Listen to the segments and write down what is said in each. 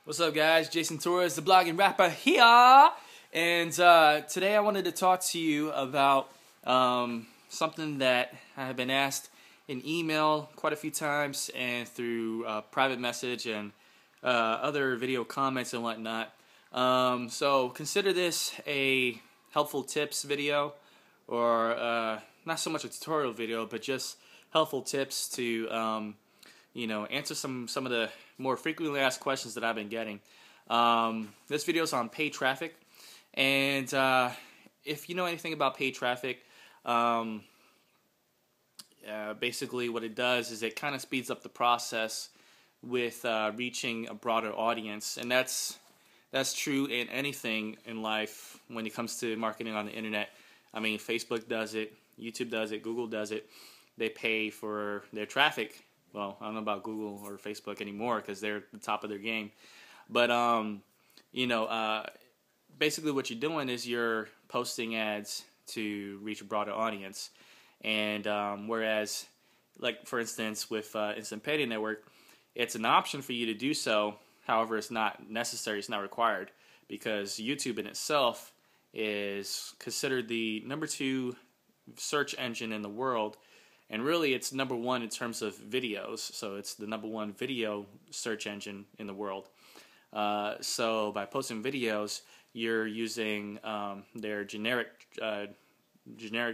What's up, guys? Jason Torres, the blogging rapper here, and today I wanted to talk to you about something that I have been asked in email quite a few times and through private message and other video comments and whatnot. So consider this a helpful tips video, or not so much a tutorial video, but just helpful tips to answer some of the more frequently asked questions that I've been getting. This video is on paid traffic, and if you know anything about paid traffic, basically what it does is it kind of speeds up the process with reaching a broader audience, and that's true in anything in life when it comes to marketing on the internet. I mean, Facebook does it, YouTube does it, Google does it. They pay for their traffic. Well, I don't know about Google or Facebook anymore because they're at the top of their game. But, basically what you're doing is you're posting ads to reach a broader audience. And whereas, like, for instance, with Instant Payday Network, it's an option for you to do so. However, it's not necessary, it's not required, because YouTube in itself is considered the #2 search engine in the world. And really, it's #1 in terms of videos, so it's the #1 video search engine in the world. So by posting videos, you're using their generic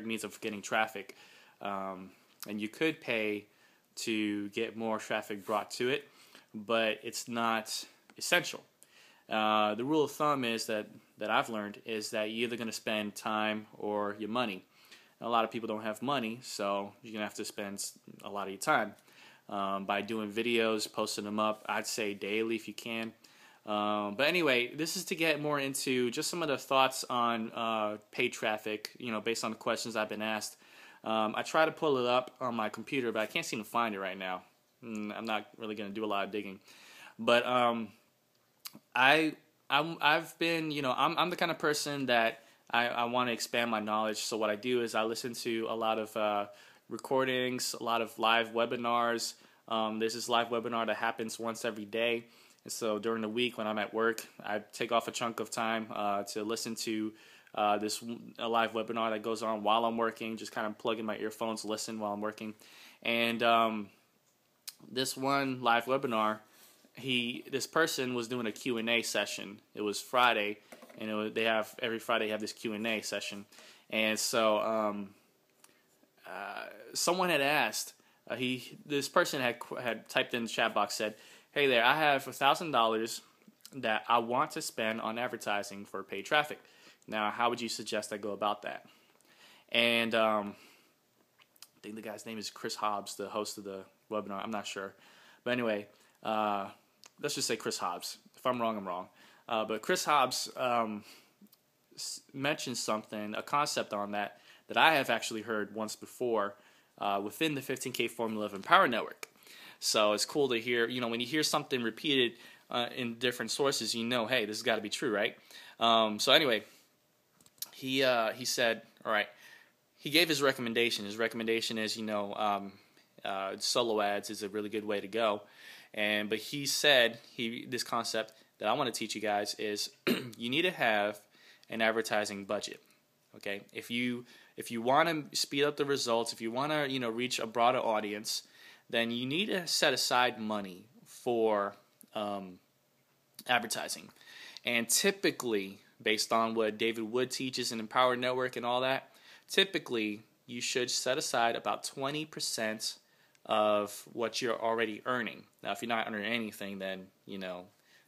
means of getting traffic, and you could pay to get more traffic brought to it, but it's not essential. The rule of thumb is that I've learned is that you're either going to spend time or your money. A lot of people don't have money, so you're going to have to spend a lot of your time by doing videos, posting them up, I'd say daily if you can. But anyway, this is to get more into just some of the thoughts on paid traffic, based on the questions I've been asked. I try to pull it up on my computer, but I can't seem to find it right now. I'm not really going to do a lot of digging. But I've been, I'm the kind of person that I want to expand my knowledge, so what I do is I listen to a lot of recordings, a lot of live webinars. There's this live webinar that happens once every day, and so during the week when I'm at work, I take off a chunk of time to listen to a live webinar that goes on while I'm working, just kind of plug in my earphones, listen while I'm working. And this one live webinar, this person was doing a Q&A session. It was Friday. And every Friday they have this Q&A session, and so someone had asked. This person had typed in the chat box, said, "Hey there, I have $1,000 that I want to spend on advertising for paid traffic. Now, how would you suggest I go about that?" And I think the guy's name is Chris Hobbs, the host of the webinar. I'm not sure, but anyway, let's just say Chris Hobbs. If I'm wrong, I'm wrong. But Chris Hobbs mentioned something, a concept on that I have actually heard once before within the 15K formula of Empower Network. So it's cool to hear, when you hear something repeated in different sources, hey, this has got to be true, right? So anyway, he said, all right, he gave his recommendation. His recommendation is, solo ads is a really good way to go. But he said, this concept that I want to teach you guys is you need to have an advertising budget. Okay, if you want to speed up the results, if you want to reach a broader audience, then you need to set aside money for advertising. And typically, based on what David Wood teaches in Empower Network and all that, typically you should set aside about 20% of what you're already earning. Now, if you're not earning anything, then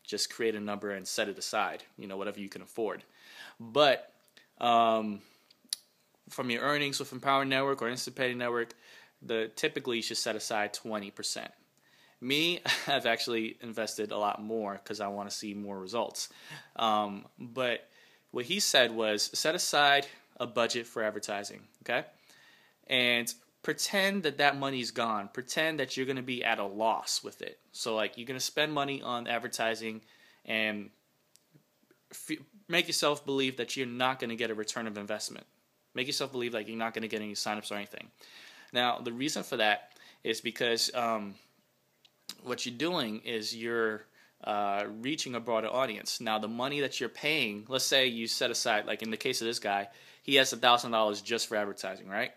just create a number and set it aside, whatever you can afford. But from your earnings with Empower Network or Instant Payday Network, typically you should set aside 20%. Me, I've actually invested a lot more because I want to see more results. But what he said was set aside a budget for advertising, okay? And pretend that money's gone. Pretend that you're going to be at a loss with it. So, like, you're going to spend money on advertising and make yourself believe that you're not going to get a return of investment. Make yourself believe like you're not going to get any signups or anything. Now, the reason for that is because what you're doing is you're reaching a broader audience. Now, the money that you're paying, let's say you set aside, like in the case of this guy, he has $1,000 just for advertising, right?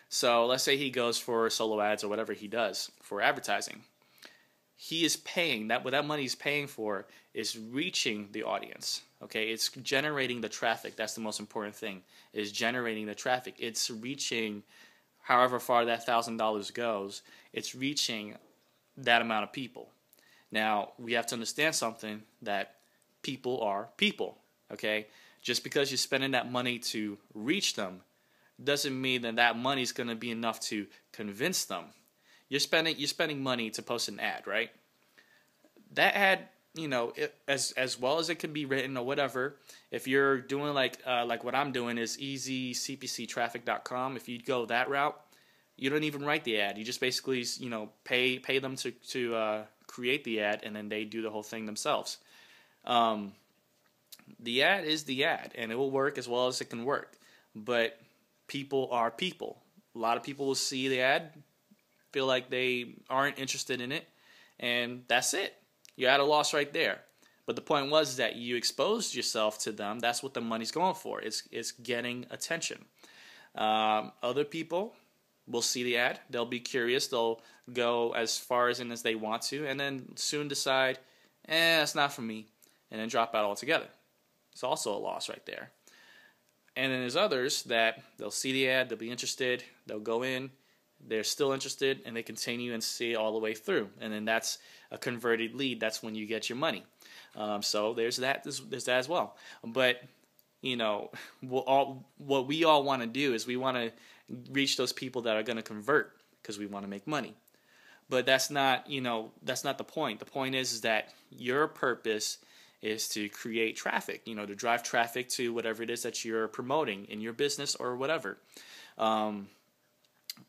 So let's say he goes for solo ads or whatever he does for advertising. He is paying, what that money is paying for is reaching the audience. Okay, it's generating the traffic. That's the most important thing, is generating the traffic. It's reaching however far that $1,000 goes, it's reaching that amount of people. Now, we have to understand something, that people are people, okay? Just because you're spending that money to reach them doesn't mean that that money is going to be enough to convince them. You're spending money to post an ad, right? That ad, as well as it can be written or whatever, if you're doing like what I'm doing is easycpctraffic.com, if you go that route, you don't even write the ad. You just basically, pay them to create the ad, and then they do the whole thing themselves. The ad is the ad, and it will work as well as it can work. But people are people. A lot of people will see the ad, feel like they aren't interested in it, and that's it. You're at a loss right there. But the point was that you exposed yourself to them. That's what the money's going for. It's getting attention. Other people will see the ad. They'll be curious. They'll go as far as they want to, and then soon decide, it's not for me, and then drop out altogether. It's also a loss right there. And then there's others that they'll see the ad, they'll be interested, they'll go in, they're still interested, and they continue and see it all the way through. And then that's a converted lead. That's when you get your money. So there's that. There's that as well. But what we all want to do is we want to reach those people that are going to convert because we want to make money. But that's not the point. The point is that your purpose is to create traffic, to drive traffic to whatever it is that you're promoting in your business or whatever.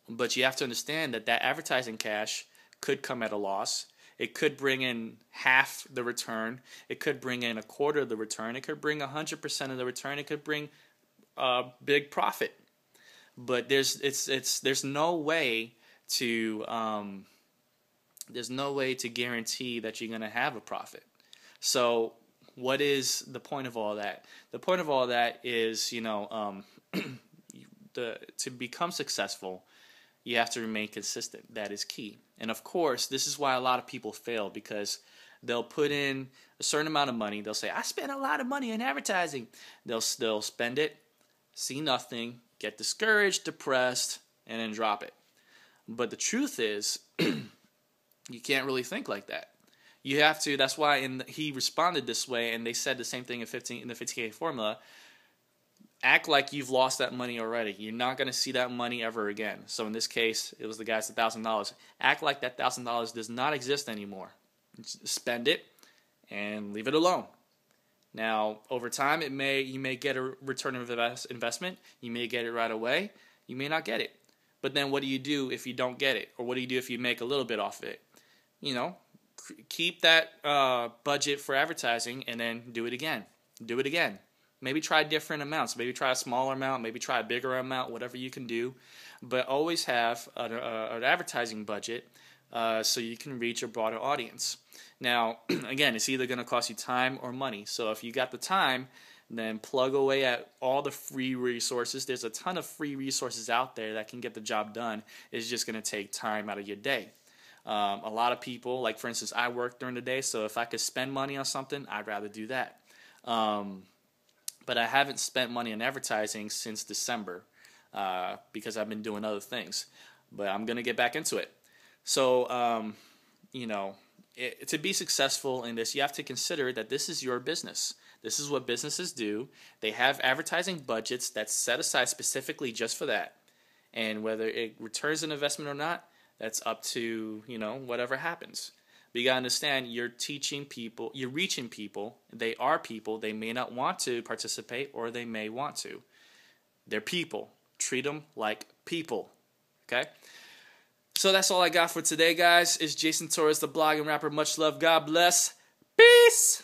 But you have to understand that advertising cash could come at a loss. It could bring in half the return. It could bring in a quarter of the return. It could bring 100% of the return. It could bring a big profit. But there's no way to guarantee that you're going to have a profit. So what is the point of all that? The point of all that is, to become successful, you have to remain consistent. That is key. And of course, this is why a lot of people fail, because they'll put in a certain amount of money. They'll say, I spent a lot of money in advertising. They'll spend it, see nothing, get discouraged, depressed, and then drop it. But the truth is, you can't really think like that. You have to. That's why he responded this way, and they said the same thing in the 50K formula. Act like you've lost that money already. You're not going to see that money ever again. So in this case, it was the guy's $1,000. Act like that $1,000 does not exist anymore. Spend it and leave it alone. Now, over time, you may get a return of investment. You may get it right away. You may not get it. But then what do you do if you don't get it? Or what do you do if you make a little bit off of it? Keep that budget for advertising and then do it again. Do it again. Maybe try different amounts. Maybe try a smaller amount. Maybe try a bigger amount, whatever you can do. But always have an advertising budget so you can reach a broader audience. Now, again, it's either going to cost you time or money. So if you got the time, then plug away at all the free resources. There's a ton of free resources out there that can get the job done. It's just going to take time out of your day. A lot of people, like for instance, I work during the day, so if I could spend money on something, I'd rather do that. But I haven't spent money on advertising since December because I've been doing other things. But I'm going to get back into it. So, to be successful in this, you have to consider that this is your business. This is what businesses do. They have advertising budgets that's set aside specifically just for that. And whether it returns an investment or not, that's up to, whatever happens. But you got to understand, you're teaching people, you're reaching people. They are people. They may not want to participate, or they may want to. They're people. Treat them like people. Okay? So that's all I got for today, guys. It's Jason Torres, the blog and rapper. Much love. God bless. Peace.